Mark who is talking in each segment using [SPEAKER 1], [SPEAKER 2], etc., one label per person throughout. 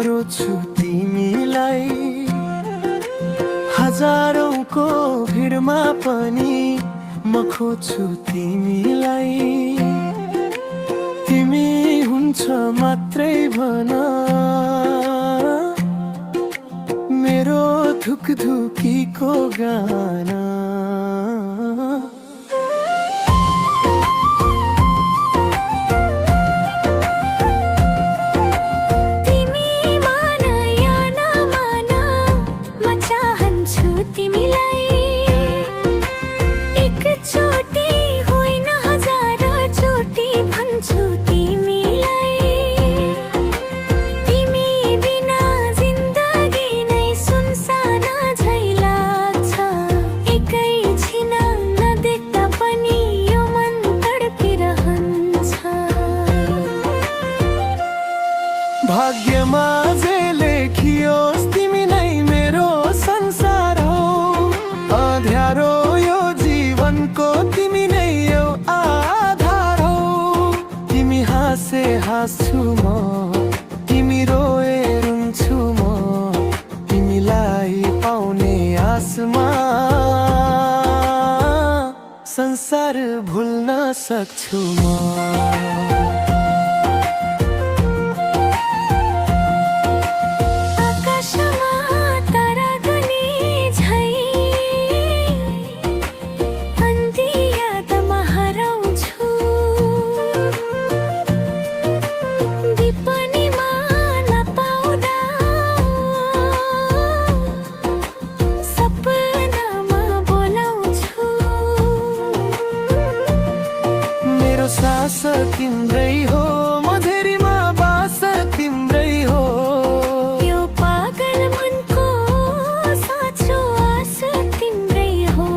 [SPEAKER 1] रोज्छु तिमीलाई। हजारौंको भिडमा पनि म खोज्छु तिमीलाई। तिमी हुन्छ मात्रै भन मेरो धुकधुकीको गाना। भाग्यमा जे लेखियोस् तिमी नै मेरो संसार हो। अँध्यारो यो जीवनको तिमी नै यो आधार हो। तिमी हाँसे हाँस्छु म, तिमी रोए रुन्छु म। तिमीलाई पाउने आसमा संसार भुल्न सक्छु म। सास तिम्रै हो, मझेरीमा बास तिम्रै हो।
[SPEAKER 2] यो पागल मनको साँचो आस तिम्रै हो।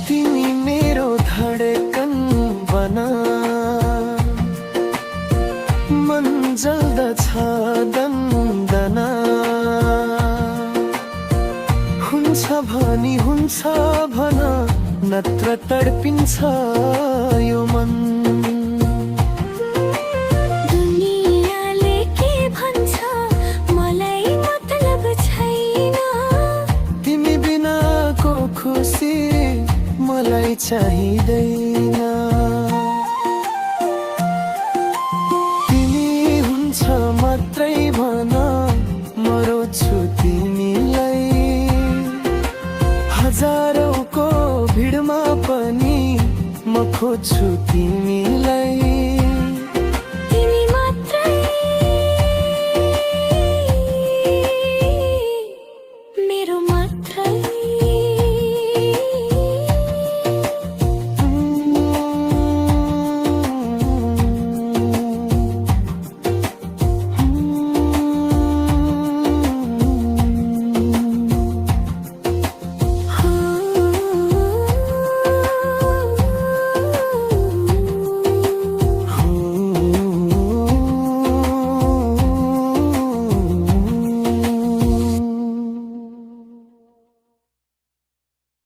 [SPEAKER 1] तिमी मेरो धडकन बन, मन जल्दछ दन्दना। हुन्छ भनी हुन्छ भन, नत्र तडपिन्छ यो मन।
[SPEAKER 2] दुनियाँले के भन्छ मलाई मतलब छैन।
[SPEAKER 1] तिमी बिनाको खुसी मलाई चाहिँदैन। तिमी हुन्छ मात्रै भन म रोज्छु तिमीलाई। हजारौंको भिडमा पनि म खोज्छु तिमीलाई।